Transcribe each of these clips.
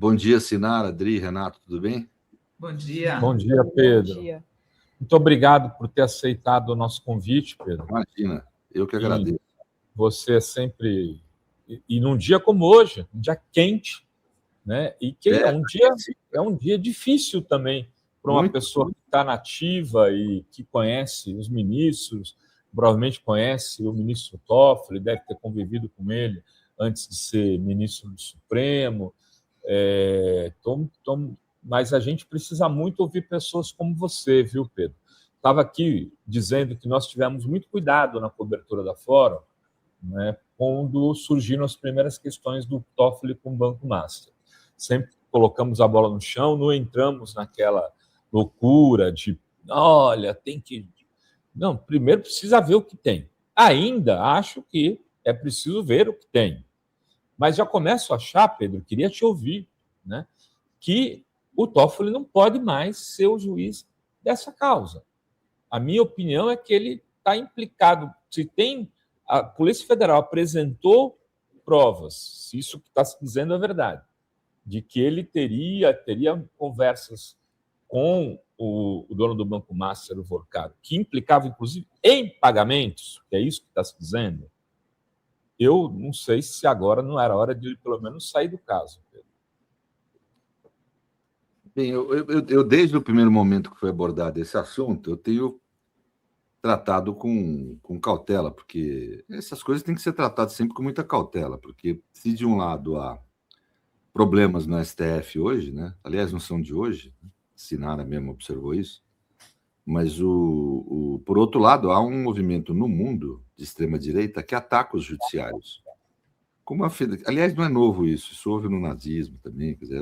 Bom dia, Sinara, Adri, Renato, tudo bem? Bom dia. Bom dia, Pedro. Bom dia. Muito obrigado por ter aceitado o nosso convite, Pedro. Imagina, eu que agradeço. Você é sempre... E num dia como hoje, um dia quente, né? E que é um dia difícil também para uma pessoa que está nativa e que conhece os ministros, provavelmente conhece o ministro Toffoli, deve ter convivido com ele antes de ser ministro do Supremo. Mas a gente precisa muito ouvir pessoas como você, viu, Pedro? Estava aqui dizendo que nós tivemos muito cuidado na cobertura da Fórum, né, quando surgiram as primeiras questões do Toffoli com o Banco Master. Sempre colocamos a bola no chão, não entramos naquela loucura de, olha, tem que... Não, primeiro precisa ver o que tem. Ainda acho que é preciso ver o que tem. Mas já começo a achar, Pedro, queria te ouvir, né, que o Toffoli não pode mais ser o juiz dessa causa. A minha opinião é que ele está implicado. Se tem... A Polícia Federal apresentou provas, se isso que está se dizendo é verdade, de que ele teria conversas com o dono do Banco Master, o Vorcado, que implicava, inclusive, em pagamentos, que é isso que está se dizendo. Eu não sei se agora não era hora de ele, pelo menos, sair do caso, Pedro. Bem, eu desde o primeiro momento que foi abordado esse assunto, eu tenho tratado com cautela, porque essas coisas têm que ser tratadas sempre com muita cautela, porque se de um lado há problemas no STF hoje, né? Aliás, não são de hoje, Sinara mesmo observou isso, mas por outro lado, há um movimento no mundo de extrema-direita que ataca os judiciários. Aliás, não é novo isso houve no nazismo também. Quer dizer,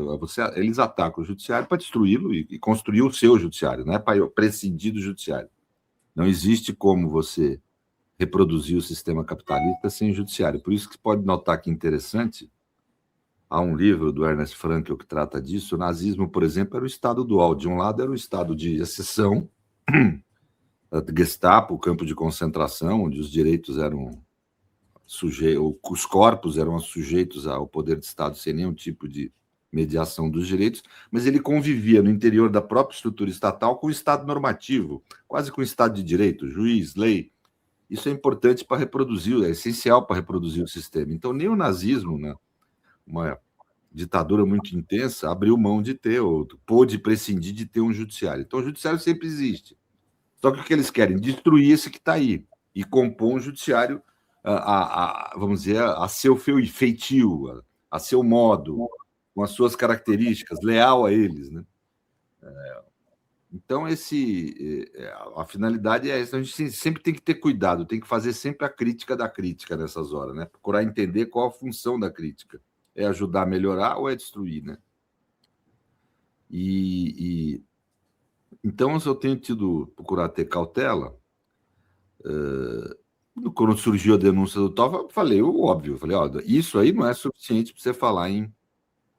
eles atacam o judiciário para destruí-lo e construir o seu judiciário, não é para prescindir do judiciário. Não existe como você reproduzir o sistema capitalista sem judiciário. Por isso que você pode notar que interessante, há um livro do Ernest Frankl que trata disso. O nazismo, por exemplo, era o Estado dual. De um lado era o Estado de exceção, a Gestapo, o campo de concentração, onde os direitos eram os corpos eram sujeitos ao poder de Estado sem nenhum tipo de mediação dos direitos, mas ele convivia no interior da própria estrutura estatal com o Estado normativo, quase com o Estado de direito, juiz, lei. Isso é importante para reproduzir, é essencial para reproduzir o sistema. Então, nem o nazismo, né, uma ditadura muito intensa, abriu mão de ter, ou pôde prescindir de ter um judiciário. Então, o judiciário sempre existe. Só que o que eles querem? Destruir esse que está aí e compor um judiciário, vamos dizer, a seu feitio, a seu modo, com as suas características, leal a eles, né? Então, a finalidade é essa. A gente sempre tem que ter cuidado, tem que fazer sempre a crítica da crítica nessas horas, né? Procurar entender qual a função da crítica. É ajudar a melhorar ou é destruir, né? Então, eu tenho procurar ter cautela. Quando surgiu a denúncia do Toffoli, eu falei o óbvio. Falei, isso aí não é suficiente para você falar em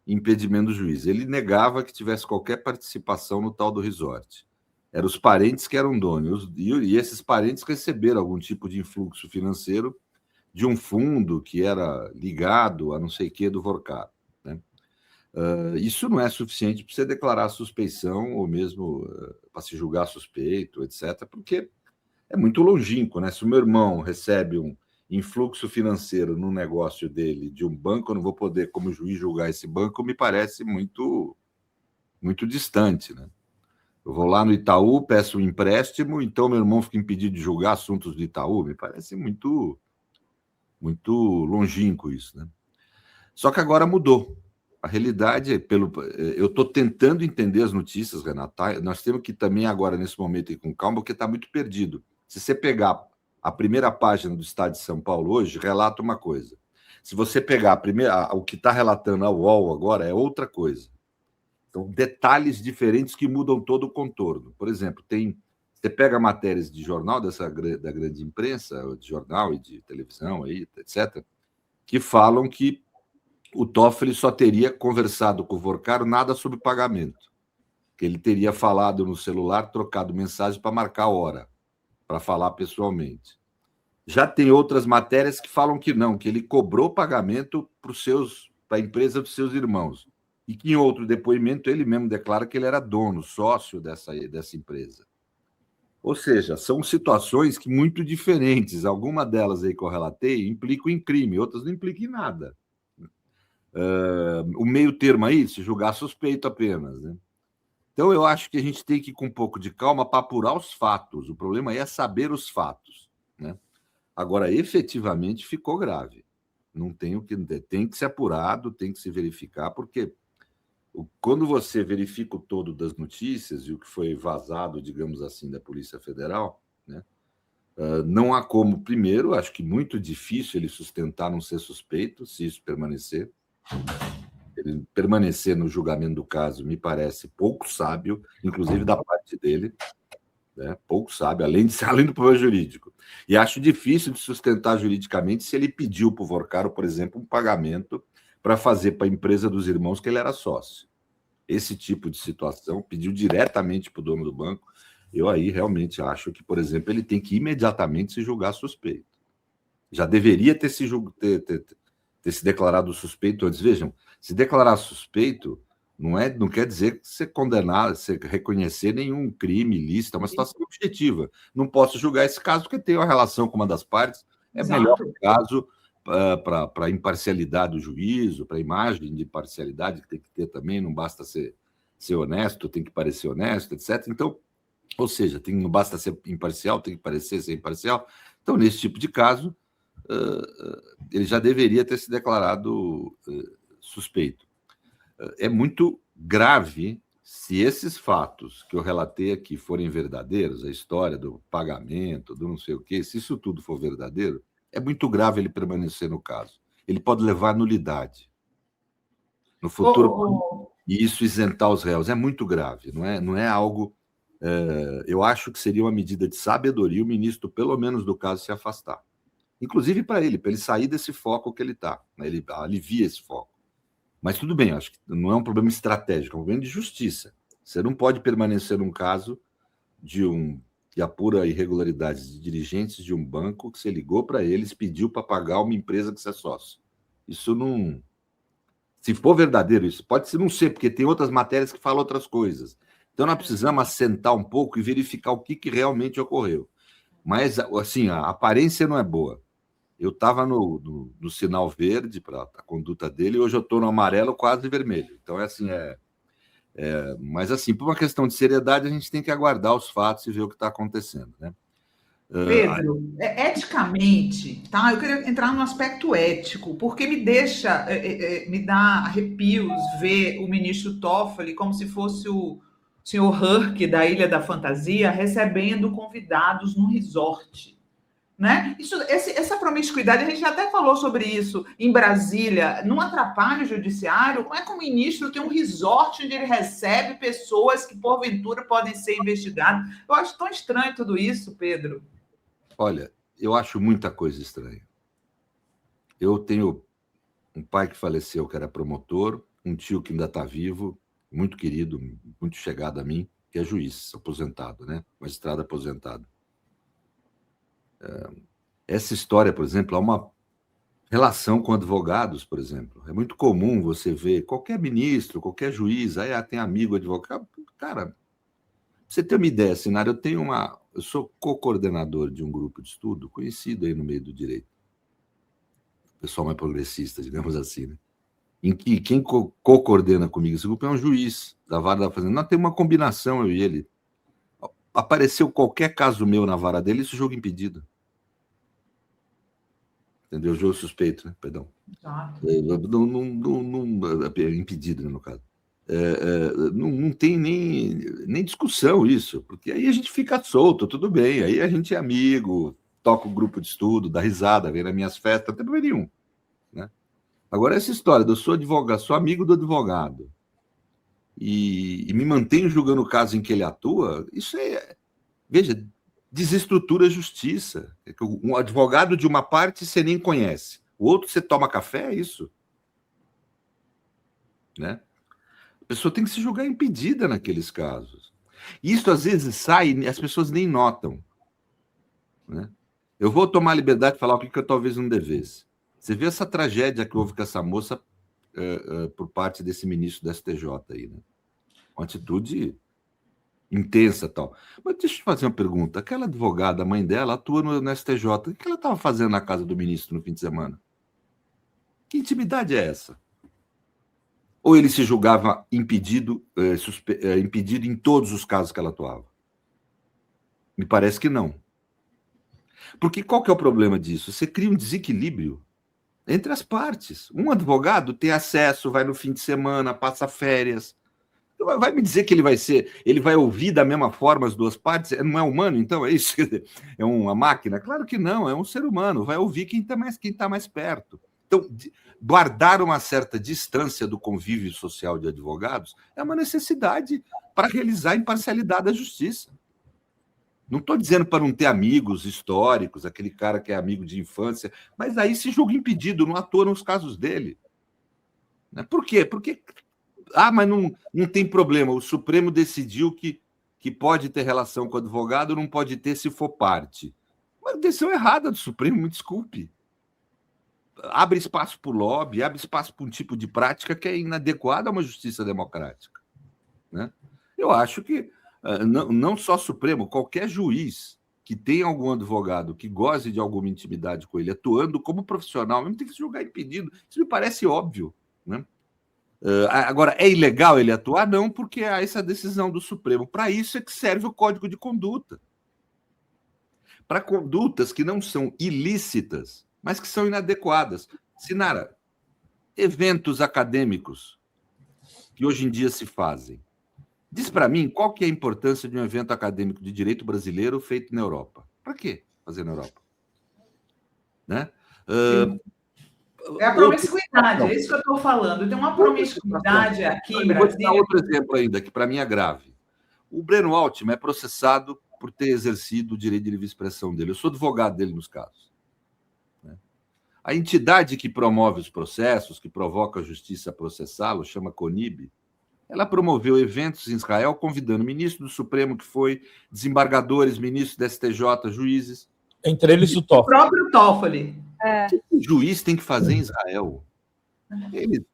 impedimento do juiz. Ele negava que tivesse qualquer participação no tal do resort. Eram os parentes que eram donos, e esses parentes receberam algum tipo de influxo financeiro de um fundo que era ligado a não sei o que do Vorcado, né? Isso não é suficiente para você declarar suspeição ou mesmo para se julgar suspeito, etc., porque é muito longínquo, né? Se o meu irmão recebe um influxo financeiro no negócio dele de um banco, eu não vou poder, como juiz, julgar esse banco, me parece muito, muito distante, né? Eu vou lá no Itaú, peço um empréstimo, então meu irmão fica impedido de julgar assuntos do Itaú, me parece muito, muito longínquo isso, né? Só que agora mudou. A realidade eu estou tentando entender as notícias, Renato. Tá? Nós temos que também agora, nesse momento, ir com calma, porque está muito perdido. Se você pegar a primeira página do Estado de São Paulo hoje, relata uma coisa. Se você pegar o que está relatando a UOL agora, é outra coisa. Então, detalhes diferentes que mudam todo o contorno. Por exemplo, você pega matérias de jornal da grande imprensa, de jornal e de televisão, aí, etc., que falam que o Toffoli só teria conversado com o Vorcaro nada sobre pagamento. Que ele teria falado no celular, trocado mensagem para marcar a hora, para falar pessoalmente. Já tem outras matérias que falam que não, que ele cobrou pagamento para a empresa dos seus irmãos. e que em outro depoimento ele mesmo declara que ele era dono, sócio dessa empresa. Ou seja, são situações que muito diferentes. Alguma delas aí que eu relatei implicam em crime, outras não implicam em nada. O meio termo aí, se julgar suspeito apenas, né? Então, eu acho que a gente tem que ir com um pouco de calma para apurar os fatos. O problema aí é saber os fatos, né? Agora, efetivamente, ficou grave. Não tem o que... Tem que ser apurado, tem que se verificar, porque quando você verifica o todo das notícias e o que foi vazado, digamos assim, da Polícia Federal, né, não há como, primeiro, acho que muito difícil ele sustentar não ser suspeito, se isso permanecer. Ele permanecer no julgamento do caso me parece pouco sábio, inclusive da parte dele, né, pouco sábio, além do problema jurídico. E acho difícil de sustentar juridicamente se ele pediu para o Vorcaro, por exemplo, um pagamento para fazer para a empresa dos irmãos que ele era sócio. Esse tipo de situação, pediu diretamente para o dono do banco, eu aí realmente acho que, por exemplo, ele tem que imediatamente se julgar suspeito. Já deveria ter se declarado suspeito antes. Vejam, se declarar suspeito não quer dizer que você condenar, você reconhecer nenhum crime ilícito, é uma situação objetiva. Não posso julgar esse caso porque tem uma relação com uma das partes, é melhor o caso para a imparcialidade do juízo, para a imagem de imparcialidade que tem que ter também, não basta ser honesto, tem que parecer honesto, etc. Então, ou seja, não basta ser imparcial, tem que parecer ser imparcial. Então, nesse tipo de caso, ele já deveria ter se declarado suspeito. É muito grave se esses fatos que eu relatei aqui forem verdadeiros, a história do pagamento, do não sei o quê, se isso tudo for verdadeiro, é muito grave ele permanecer no caso. Ele pode levar à nulidade no futuro, e isso isentar os réus. É muito grave, não é algo... eu acho que seria uma medida de sabedoria o ministro, pelo menos do caso, se afastar. Inclusive para ele sair desse foco que ele está, né? Ele alivia esse foco. Mas tudo bem, acho que não é um problema estratégico, é um problema de justiça. Você não pode permanecer num caso que apura irregularidades de dirigentes de um banco que você ligou para eles, pediu para pagar uma empresa que você é sócio. Isso não... Se for verdadeiro, isso pode ser não ser, porque tem outras matérias que falam outras coisas. Então, nós precisamos assentar um pouco e verificar o que realmente ocorreu. Mas, assim, a aparência não é boa. Eu estava no sinal verde para a conduta dele, e hoje eu estou no amarelo, quase vermelho. Então, é assim, mas, assim, por uma questão de seriedade, a gente tem que aguardar os fatos e ver o que está acontecendo, né? Pedro, eticamente, tá? Eu queria entrar no aspecto ético, porque me dá arrepios ver o ministro Toffoli como se fosse o senhor Herc da Ilha da Fantasia recebendo convidados num resort. Né? Essa promiscuidade, a gente até falou sobre isso em Brasília, não atrapalha o judiciário? Como é que o ministro tem um resort onde ele recebe pessoas que, porventura, podem ser investigadas? Eu acho tão estranho tudo isso, Pedro. Olha, eu acho muita coisa estranha. Eu tenho um pai que faleceu, que era promotor, um tio que ainda está vivo, muito querido, muito chegado a mim, que é juiz, aposentado, né? Magistrado aposentado. Essa história, por exemplo, há uma relação com advogados, por exemplo. É muito comum você ver qualquer ministro, qualquer juiz, aí tem amigo advogado. Cara, pra você ter uma ideia, Sinário, eu sou co-coordenador de um grupo de estudo conhecido aí no meio do direito. Pessoal mais progressista, digamos assim, né? Em que quem co-coordena comigo esse grupo é um juiz da vara da Fazenda. Nós temos uma combinação, eu e ele. Apareceu qualquer caso meu na vara dele, isso jogo impedido. Entendeu? Jogo suspeito, né? Perdão. Impedido, né, no caso. Não tem nem discussão isso, porque aí a gente fica solto, tudo bem. Aí a gente é amigo, toca o grupo de estudo, dá risada, vem nas minhas festas, não tem problema nenhum. Né? Agora, essa história de eu sou advogado, sou amigo do advogado e me mantenho julgando o caso em que ele atua, isso veja, desestrutura a justiça. Um advogado de uma parte você nem conhece, o outro você toma café, é isso. Né? A pessoa tem que se julgar impedida naqueles casos. Isso às vezes sai e as pessoas nem notam. Né? Eu vou tomar a liberdade de falar o que eu talvez não devesse. Você vê essa tragédia que houve com essa moça, por parte desse ministro da STJ aí, né? Uma atitude intensa e tal. Mas deixa eu te fazer uma pergunta. Aquela advogada, a mãe dela, atua no STJ. O que ela estava fazendo na casa do ministro no fim de semana? Que intimidade é essa? Ou ele se julgava impedido, impedido em todos os casos que ela atuava? Me parece que não. Porque qual que é o problema disso? Você cria um desequilíbrio entre as partes. Um advogado tem acesso, vai no fim de semana, passa férias. Vai me dizer que ele vai ouvir da mesma forma as duas partes? Não é humano, então? É isso? É uma máquina? Claro que não, é um ser humano. Vai ouvir quem está mais perto. Então, guardar uma certa distância do convívio social de advogados é uma necessidade para realizar a imparcialidade da justiça. Não estou dizendo para não ter amigos históricos, aquele cara que é amigo de infância, mas aí se julga impedido, não atua nos casos dele. Por quê? Porque, mas não tem problema, o Supremo decidiu que pode ter relação com o advogado, não pode ter se for parte. Uma decisão errada do Supremo, me desculpe. Abre espaço para o lobby, abre espaço para um tipo de prática que é inadequada a uma justiça democrática. Né? Eu acho que não só Supremo, qualquer juiz que tenha algum advogado que goze de alguma intimidade com ele, atuando como profissional, mesmo tem que se julgar impedido. Isso me parece óbvio. Né? Agora, é ilegal ele atuar? Não, porque há essa decisão do Supremo. Para isso é que serve o Código de Conduta. Para condutas que não são ilícitas, mas que são inadequadas. Sinara, eventos acadêmicos que hoje em dia se fazem. Diz para mim qual que é a importância de um evento acadêmico de direito brasileiro feito na Europa. Para quê fazer na Europa? Né? É a promiscuidade, é isso que eu estou falando. Tem uma promiscuidade aqui em Brasília. Vou dar outro exemplo ainda, que para mim é grave. O Breno Altman é processado por ter exercido o direito de livre expressão dele. Eu sou advogado dele nos casos. A entidade que promove os processos, que provoca a justiça a processá-lo, chama CONIB, ela promoveu eventos em Israel, convidando ministro do Supremo, que foi, desembargadores, ministros da STJ, juízes. Entre eles o Toffoli. O próprio Toffoli. O que o juiz tem que fazer em Israel?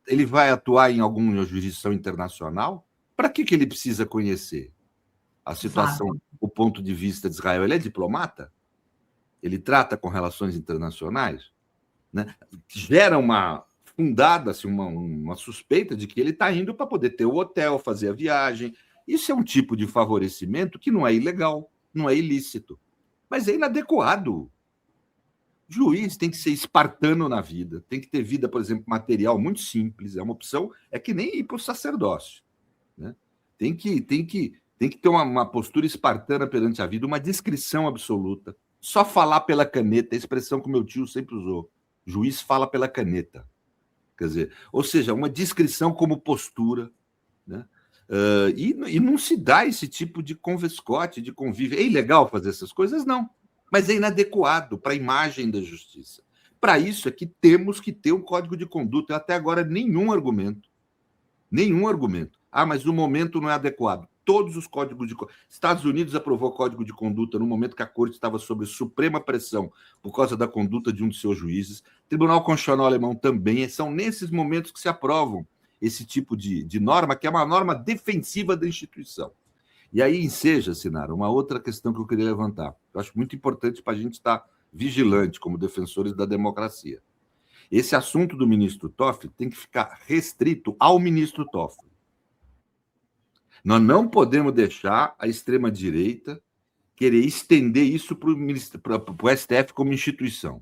Ele vai atuar em alguma jurisdição internacional? Para que ele precisa conhecer a situação, o ponto de vista de Israel? Ele é diplomata? Ele trata com relações internacionais? Né? Gera uma fundada, assim, uma suspeita de que ele está indo para poder ter o hotel, fazer a viagem. Isso é um tipo de favorecimento que não é ilegal, não é ilícito, mas é inadequado. Juiz tem que ser espartano na vida, tem que ter vida, por exemplo, material muito simples, é uma opção, é que nem ir para o sacerdócio. Né? Tem que ter uma postura espartana perante a vida, uma discrição absoluta. Só falar pela caneta, a expressão que o meu tio sempre usou. Juiz fala pela caneta. Quer dizer, ou seja, uma discrição como postura. Né? E não se dá esse tipo de convescote, de convívio. É ilegal fazer essas coisas? Não. Mas é inadequado para a imagem da justiça. Para isso é que temos que ter um código de conduta. Até agora, nenhum argumento. Mas o momento não é adequado. Todos os códigos de conduta. Estados Unidos aprovou o código de conduta no momento que a corte estava sob suprema pressão por causa da conduta de um de seus juízes. O Tribunal Constitucional Alemão também. São nesses momentos que se aprovam esse tipo de norma, que é uma norma defensiva da instituição. E aí enseja, Sinara, uma outra questão que eu queria levantar. Eu acho muito importante para a gente estar vigilante como defensores da democracia. Esse assunto do ministro Toffoli tem que ficar restrito ao ministro Toffoli. Nós não podemos deixar a extrema-direita querer estender isso para o STF como instituição.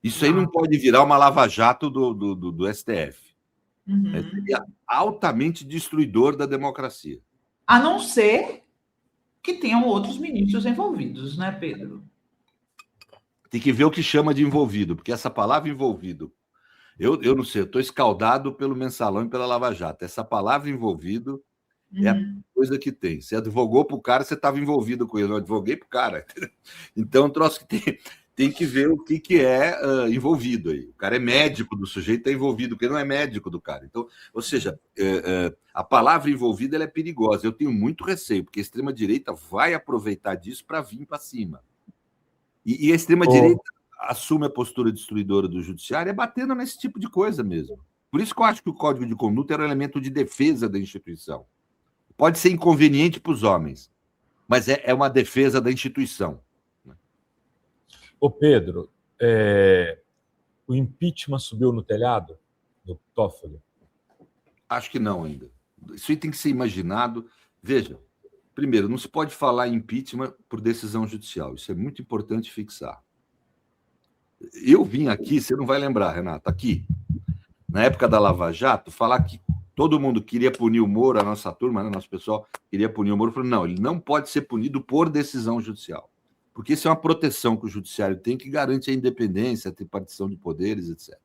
Isso aí não pode virar uma lava-jato do STF. Seria altamente destruidor da democracia. A não ser que tenham outros ministros envolvidos, né, Pedro? Tem que ver o que chama de envolvido, porque essa palavra envolvido, eu não sei, eu estou escaldado pelo Mensalão e pela Lava Jato. Essa palavra envolvido é a coisa que tem. Você advogou para o cara, você estava envolvido com ele. Eu advoguei para o cara. Então, troço que tem que ver o que é envolvido aí. O cara é médico do sujeito, é envolvido, porque não é médico do cara. Então, ou seja, a palavra envolvida ela é perigosa. Eu tenho muito receio, porque a extrema-direita vai aproveitar disso para vir para cima. E a extrema-direita assume a postura destruidora do judiciário batendo nesse tipo de coisa mesmo. Por isso que eu acho que o Código de Conduta era um elemento de defesa da instituição. Pode ser inconveniente para os homens, mas é uma defesa da instituição. Ô Pedro, o impeachment subiu no telhado do Toffoli? Acho que não ainda. Isso aí tem que ser imaginado. Veja, primeiro, não se pode falar em impeachment por decisão judicial. Isso é muito importante fixar. Eu vim aqui, você não vai lembrar, Renato, aqui, na época da Lava Jato, falar que todo mundo queria punir o Moro, a nossa turma, né, nosso pessoal queria punir o Moro. Falou, não, ele não pode ser punido por decisão judicial. Porque isso é uma proteção que o judiciário tem que garante a independência, a tripartição de poderes, etc.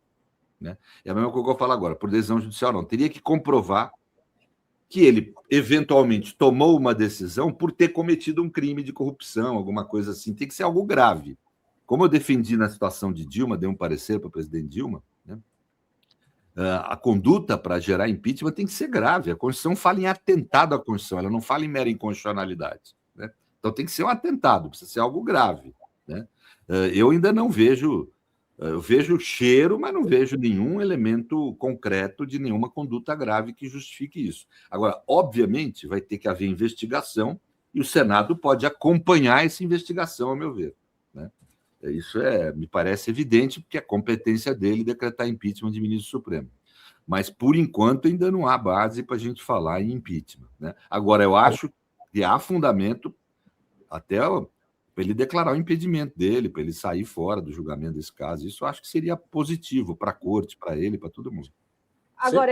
Né? É a mesma coisa que eu falo agora, por decisão judicial não. Teria que comprovar que ele, eventualmente, tomou uma decisão por ter cometido um crime de corrupção, alguma coisa assim. Tem que ser algo grave. Como eu defendi na situação de Dilma, dei um parecer para o presidente Dilma, né? A conduta para gerar impeachment tem que ser grave. A Constituição fala em atentado à Constituição, ela não fala em mera inconstitucionalidade. Né? Então tem que ser um atentado, precisa ser algo grave. Né? Eu ainda não vejo... Eu vejo cheiro, mas não vejo nenhum elemento concreto de nenhuma conduta grave que justifique isso. Agora, obviamente, vai ter que haver investigação e o Senado pode acompanhar essa investigação, ao meu ver. Né? Isso me parece evidente, porque é competência dele decretar impeachment de ministro supremo. Mas, por enquanto, ainda não há base para a gente falar em impeachment. Né? Agora, eu acho que há fundamento até... para ele declarar o impedimento dele, para ele sair fora do julgamento desse caso. Isso eu acho que seria positivo para a corte, para ele, para todo mundo. Agora,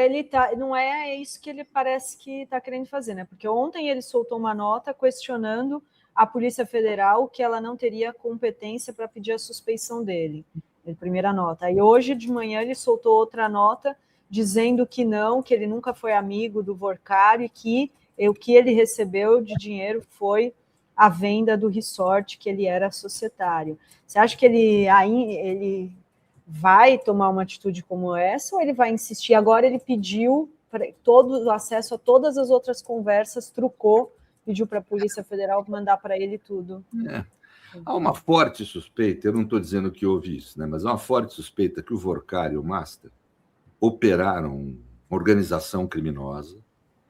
não é isso que ele parece que está querendo fazer, né? Porque ontem ele soltou uma nota questionando a Polícia Federal que ela não teria competência para pedir a suspeição dele. Primeira nota. E hoje de manhã ele soltou outra nota dizendo que não, que ele nunca foi amigo do Vorcari e que o que ele recebeu de dinheiro foi a venda do resort, que ele era societário. Você acha que ele vai tomar uma atitude como essa ou ele vai insistir? Agora ele pediu todo o acesso a todas as outras conversas, trucou, pediu para a Polícia Federal mandar para ele tudo. Há uma forte suspeita, eu não estou dizendo que houve isso, né, mas há uma forte suspeita que o Vorcari e o Master operaram uma organização criminosa,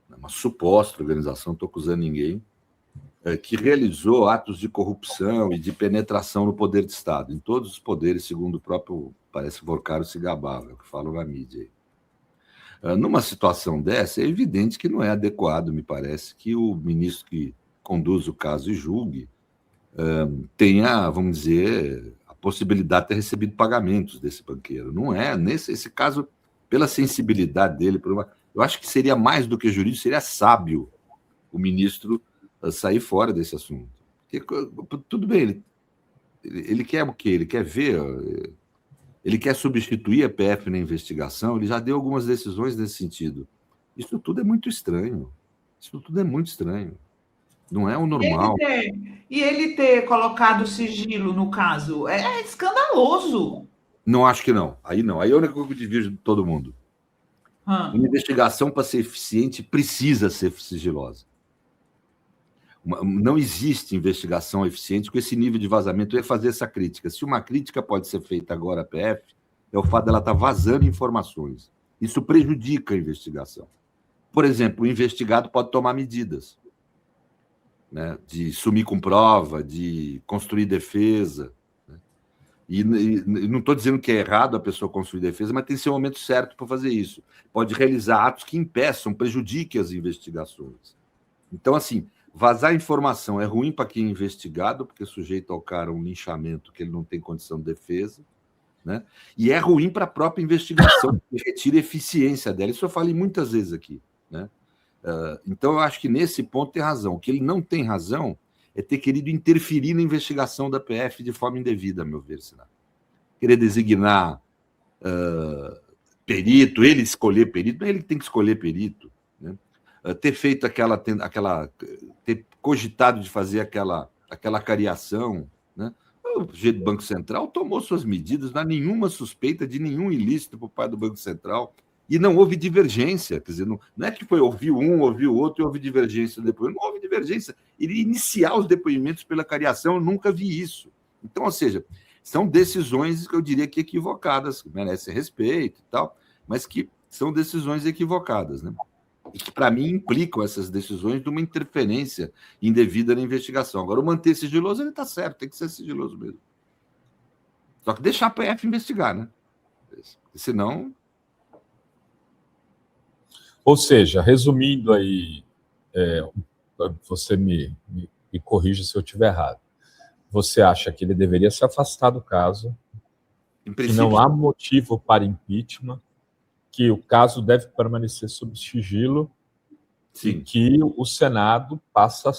uma suposta organização, não estou acusando ninguém, que realizou atos de corrupção e de penetração no poder de Estado, em todos os poderes, segundo o próprio, parece que Vorcari se gabava, é o que falam na mídia. Numa situação dessa, é evidente que não é adequado, me parece, que o ministro que conduz o caso e julgue tenha, vamos dizer, a possibilidade de ter recebido pagamentos desse banqueiro. Não é, nesse caso, pela sensibilidade dele, eu acho que seria mais do que jurídico, seria sábio o ministro sair fora desse assunto. Porque, tudo bem, ele quer o quê? Ele quer ver, ele quer substituir a PF na investigação, ele já deu algumas decisões nesse sentido. Isso tudo é muito estranho. Isso tudo é muito estranho. Não é o normal. E ele ter colocado sigilo no caso é escandaloso. Não acho que não. Aí não. Aí é a única coisa que eu divirjo de todo mundo. Uma investigação, para ser eficiente, precisa ser sigilosa. Não existe investigação eficiente com esse nível de vazamento. Eu ia fazer essa crítica. Se uma crítica pode ser feita agora à PF, é o fato dela estar vazando informações. Isso prejudica a investigação. Por exemplo, o investigado pode tomar medidas, né, de sumir com prova, de construir defesa. Né? E não estou dizendo que é errado a pessoa construir defesa, mas tem que ser o momento certo para fazer isso. Pode realizar atos que impeçam, prejudiquem as investigações. Então, assim, vazar informação é ruim para quem é investigado, porque sujeita ao cara um linchamento que ele não tem condição de defesa, né? E é ruim para a própria investigação, que retira a eficiência dela. Isso eu falei muitas vezes aqui. Né? Então, eu acho que nesse ponto tem razão. O que ele não tem razão é ter querido interferir na investigação da PF de forma indevida, a meu ver, Senado. Querer designar perito, ele escolher perito, não é ele que tem que escolher perito. Né? Ter feito ter cogitado de fazer aquela cariação, né? O jeito do Banco Central tomou suas medidas, não há nenhuma suspeita de nenhum ilícito por parte do Banco Central e não houve divergência, quer dizer, não é que foi ouvir um, ouvir o outro e houve divergência depois, não houve divergência. Ele iniciar os depoimentos pela cariação, eu nunca vi isso. Então, ou seja, são decisões que eu diria que equivocadas, que merecem respeito e tal, mas que são decisões equivocadas, né? E que, para mim, implicam essas decisões de uma interferência indevida na investigação. Agora, o manter sigiloso, ele está certo, tem que ser sigiloso mesmo. Só que deixar a PF investigar, né? Senão... Ou seja, resumindo aí, você me corrija se eu estiver errado. Você acha que ele deveria se afastar do caso, que não há motivo para impeachment, que o caso deve permanecer sob sigilo, sim, e que o Senado passa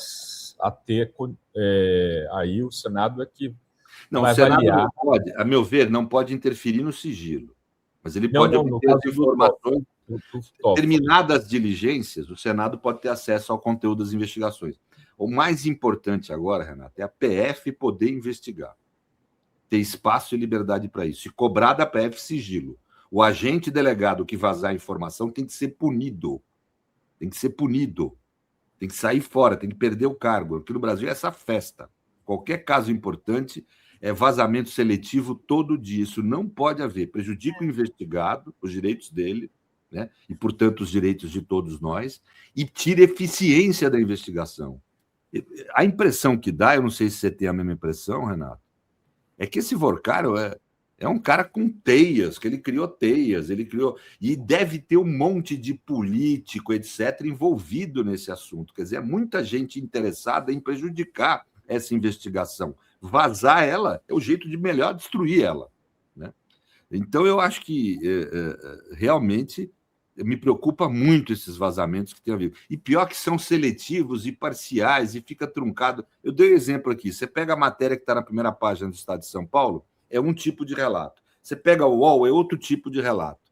a ter... aí o Senado é que não, vai o Senado avaliar... não pode, a meu ver, não pode interferir no sigilo, mas ele pode obter as informações... Terminadas diligências, o Senado pode ter acesso ao conteúdo das investigações. O mais importante agora, Renato, é a PF poder investigar. Ter espaço e liberdade para isso. E cobrar da PF sigilo. O agente delegado que vazar a informação tem que ser punido. Tem que ser punido. Tem que sair fora, tem que perder o cargo. Aqui no Brasil é essa festa. Qualquer caso importante é vazamento seletivo todo dia. Isso não pode haver. Prejudica o investigado, os direitos dele, né? E, portanto, os direitos de todos nós, e tira eficiência da investigação. A impressão que dá, eu não sei se você tem a mesma impressão, Renato, é que esse Vorcaro é um cara com teias, que ele criou, e deve ter um monte de político, etc., envolvido nesse assunto. Quer dizer, é muita gente interessada em prejudicar essa investigação. Vazar ela é o jeito de melhor destruir ela, né? Então, eu acho que realmente me preocupa muito esses vazamentos que tem havido. E pior que são seletivos e parciais e fica truncado. Eu dei um exemplo aqui. Você pega a matéria que está na primeira página do Estado de São Paulo, é um tipo de relato. Você pega o UOL, é outro tipo de relato.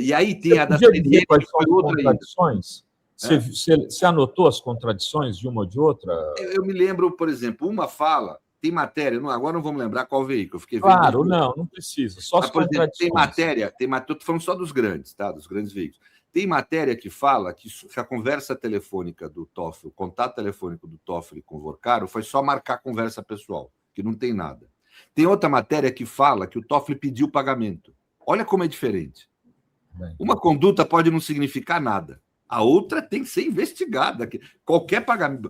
E aí tem a da CNN, quais são as contradições? Você anotou as contradições de uma ou de outra? Eu me lembro, por exemplo, uma fala... Tem matéria, agora não vamos lembrar qual veículo. Claro, não precisa. Só as contradições. Tem matéria, estou falando só dos grandes, tá? Dos grandes veículos. Tem matéria que fala que a conversa telefônica do Toffoli, o contato telefônico do Toffoli com o Vorcaro foi só marcar conversa pessoal, que não tem nada. Tem outra matéria que fala que o Toffoli pediu pagamento. Olha como é diferente. Uma conduta pode não significar nada. A outra tem que ser investigada. Qualquer pagamento...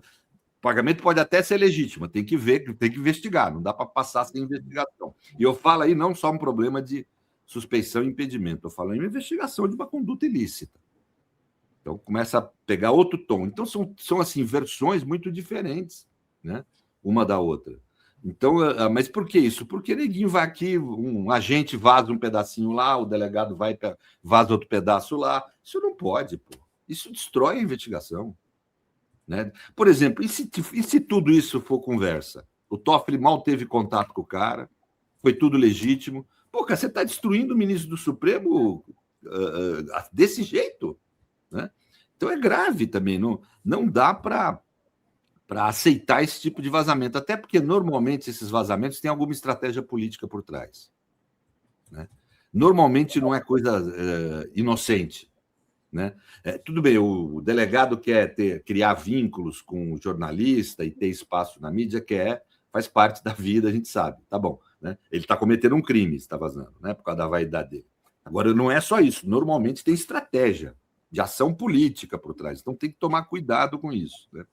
O pagamento pode até ser legítimo, tem que ver, tem que investigar, não dá para passar sem investigação. E eu falo aí não só um problema de suspeição e impedimento, eu falo em uma investigação de uma conduta ilícita. Então começa a pegar outro tom. Então são assim, versões muito diferentes, né? Uma da outra. Então, mas por que isso? Porque neguinho vai aqui, um agente vaza um pedacinho lá, o delegado vaza outro pedaço lá. Isso não pode, pô. Isso destrói a investigação. Né? Por exemplo, e se tudo isso for conversa? O Toffoli mal teve contato com o cara, foi tudo legítimo. Pô, cara, você está destruindo o ministro do Supremo desse jeito? Né? Então é grave também, não dá para aceitar esse tipo de vazamento, até porque normalmente esses vazamentos têm alguma estratégia política por trás. Né? Normalmente não é coisa inocente. Né? Tudo bem, o delegado quer criar vínculos com o jornalista e ter espaço na mídia, faz parte da vida, a gente sabe, tá bom. Né? Ele está cometendo um crime, está vazando, né? Por causa da vaidade dele. Agora, não é só isso, normalmente tem estratégia de ação política por trás, então tem que tomar cuidado com isso. Né?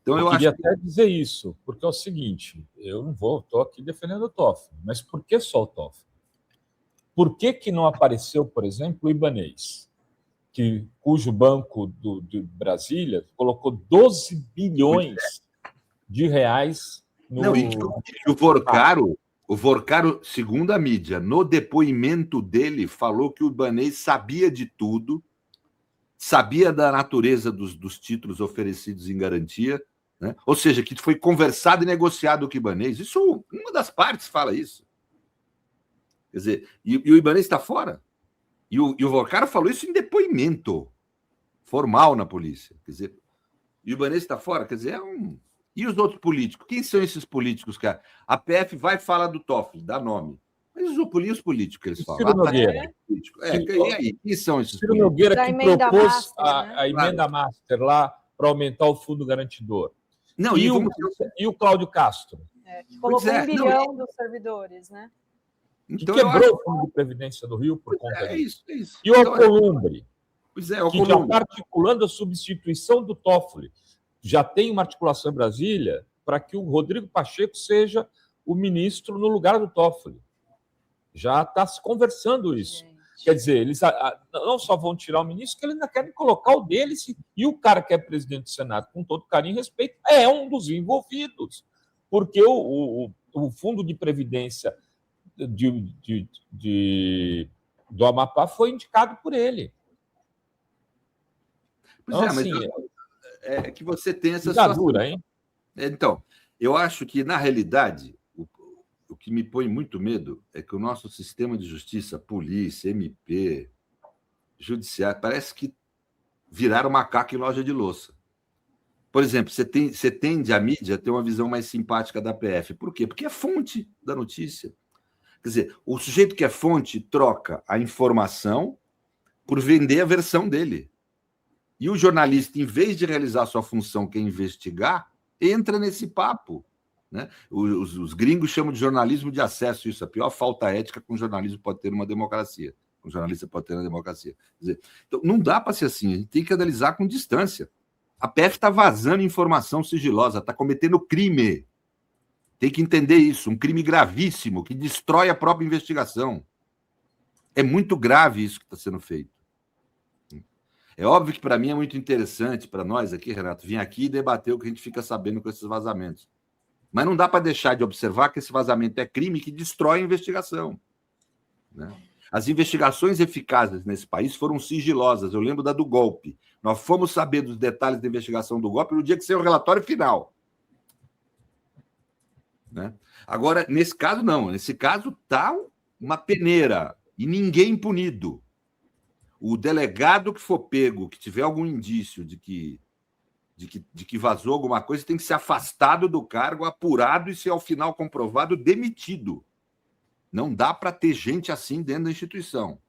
Então, eu queria até dizer isso, porque é o seguinte, eu não estou aqui defendendo o Toffoli, mas por que só o Toffoli? Por que não apareceu, por exemplo, o Ibanez? Cujo banco de Brasília colocou 12 bilhões de reais no... Não, e o Vorcaro, segundo a mídia, no depoimento dele, falou que o Ibanez sabia de tudo, sabia da natureza dos títulos oferecidos em garantia, né? Ou seja, que foi conversado e negociado com o Ibanez. Isso, uma das partes fala isso. Quer dizer, e o Ibanez está fora. E o Vorcaro falou isso em depoimento formal na polícia. Quer dizer, e o Ibanez está fora, quer dizer, E os outros políticos? Quem são esses políticos, cara? A PF vai falar do Toffoli, dá nome. Mas os políticos que eles falam. Ciro Nogueira. E aí? Quem são esses Ciro políticos? Nogueira que propôs a emenda master lá para aumentar o fundo garantidor. Não, e o Cláudio Castro. Que colocou 1 bilhão dos servidores, né? que Então, quebrou o Fundo de Previdência do Rio por conta disso. É isso. E o Alcolumbre, Pois é, que já está articulando a substituição do Toffoli. Já tem uma articulação em Brasília para que o Rodrigo Pacheco seja o ministro no lugar do Toffoli. Já está se conversando isso. Gente. Quer dizer, eles não só vão tirar o ministro, que eles ainda querem colocar o deles. E o cara que é presidente do Senado, com todo carinho e respeito, é um dos envolvidos. Porque o Fundo de Previdência do Amapá foi indicado por ele. Pois então, mas é que você tem essa situação. Hein? Então, eu acho que, na realidade, o que me põe muito medo é que o nosso sistema de justiça, polícia, MP, judiciário, parece que viraram macaco em loja de louça. Por exemplo, você tende a mídia a ter uma visão mais simpática da PF. Por quê? Porque é fonte da notícia. Quer dizer, o sujeito que é fonte troca a informação por vender a versão dele. E o jornalista, em vez de realizar a sua função, que é investigar, entra nesse papo. Né? Os gringos chamam de jornalismo de acesso, isso é a pior falta ética que um jornalismo pode ter numa democracia. Um jornalista pode ter na democracia. Quer dizer, então, não dá para ser assim, a gente tem que analisar com distância. A PF está vazando informação sigilosa, está cometendo crime. Tem que entender isso, um crime gravíssimo, que destrói a própria investigação. É muito grave isso que está sendo feito. É óbvio que para mim é muito interessante, para nós aqui, Renato, vir aqui e debater o que a gente fica sabendo com esses vazamentos. Mas não dá para deixar de observar que esse vazamento é crime que destrói a investigação. Né? As investigações eficazes nesse país foram sigilosas. Eu lembro da do golpe. Nós fomos saber dos detalhes da investigação do golpe no dia que saiu o relatório final. Né? Agora, nesse caso, não. Nesse caso, está uma peneira e ninguém punido. O delegado que for pego, que tiver algum indício de que vazou alguma coisa, tem que ser afastado do cargo, apurado e, se ao final comprovado, demitido. Não dá para ter gente assim dentro da instituição.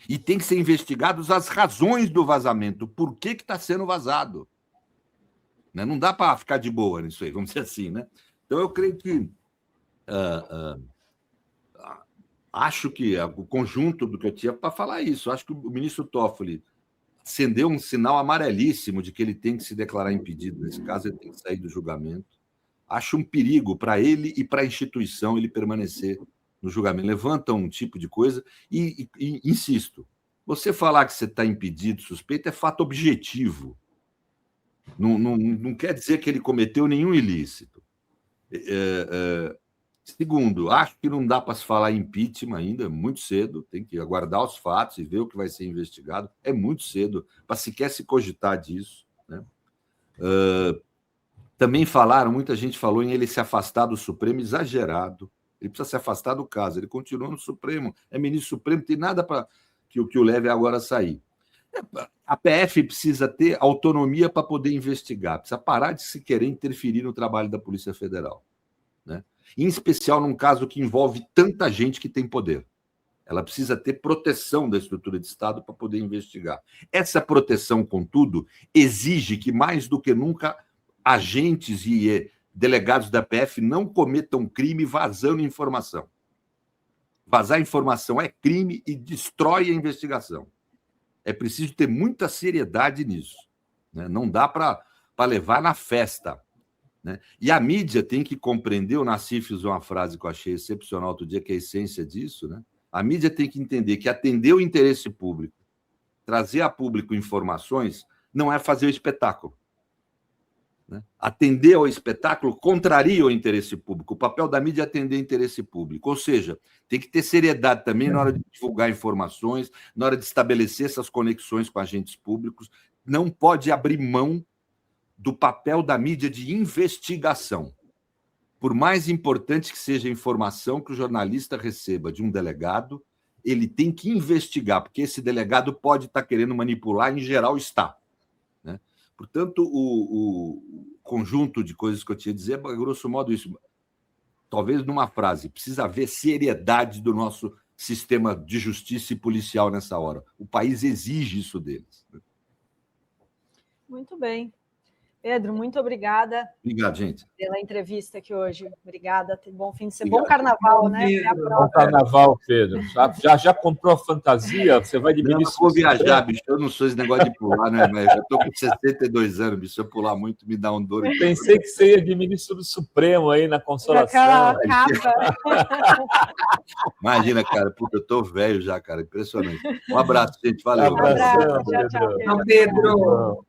E tem que ser investigadas as razões do vazamento, por que está sendo vazado. Né? Não dá para ficar de boa nisso aí, vamos dizer assim. Né? Então, eu creio que... acho que o conjunto do que eu tinha para falar é isso. Acho que o ministro Toffoli acendeu um sinal amarelíssimo de que ele tem que se declarar impedido. Nesse caso, ele tem que sair do julgamento. Acho um perigo para ele e para a instituição ele permanecer no julgamento. Levanta um tipo de coisa e insisto, você falar que você está impedido, suspeito, é fato objetivo. Não quer dizer que ele cometeu nenhum ilícito. Segundo, acho que não dá para se falar em impeachment ainda, muito cedo, tem que aguardar os fatos e ver o que vai ser investigado, é muito cedo para sequer se cogitar disso. Né? Também falaram, muita gente falou em ele se afastar do Supremo, exagerado, ele precisa se afastar do caso, ele continua no Supremo, é ministro Supremo, não tem nada para que o leve agora a sair. A PF precisa ter autonomia para poder investigar, precisa parar de se querer interferir no trabalho da Polícia Federal. Né? Em especial num caso que envolve tanta gente que tem poder. Ela precisa ter proteção da estrutura de Estado para poder investigar. Essa proteção, contudo, exige que, mais do que nunca, agentes e delegados da PF não cometam crime vazando informação. Vazar informação é crime e destrói a investigação. É preciso ter muita seriedade nisso. Né? Não dá para levar na festa. Né? E a mídia tem que compreender, o Nassif usou uma frase que eu achei excepcional outro dia, que é a essência disso, né? A mídia tem que entender que atender o interesse público, trazer a público informações, não é fazer o espetáculo. Né? Atender ao espetáculo contraria o interesse público. O papel da mídia é atender o interesse público. Ou seja, tem que ter seriedade também na hora de divulgar informações, na hora de estabelecer essas conexões com agentes públicos. Não pode abrir mão do papel da mídia de investigação. Por mais importante que seja a informação que o jornalista receba de um delegado, ele tem que investigar, porque esse delegado pode estar querendo manipular, em geral está. Né? Portanto, o conjunto de coisas que eu tinha a dizer é, grosso modo, isso. Talvez numa frase, precisa haver seriedade do nosso sistema de justiça e policial nessa hora. O país exige isso deles. Muito bem. Pedro, muito obrigada. Obrigado, gente. Pela entrevista aqui hoje. Obrigada. Bom fim de semana. Obrigado. Bom carnaval, né? Pedro. Até a próxima. Bom carnaval, Pedro. Já comprou a fantasia? Você vai de Não, eu ministro vou do viajar, Supremo? bicho. Eu não sou esse negócio de pular, né? Mas eu estou com 62 anos, bicho. Se eu pular muito, me dá um dor. Pensei que você ia de ministro do Supremo aí na Consolação. Aquela capa. Imagina, cara. Puta, eu tô velho já, cara. Impressionante. Um abraço, gente. Valeu. Abração, Tchau, tchau, Pedro. Pedro. Pedro.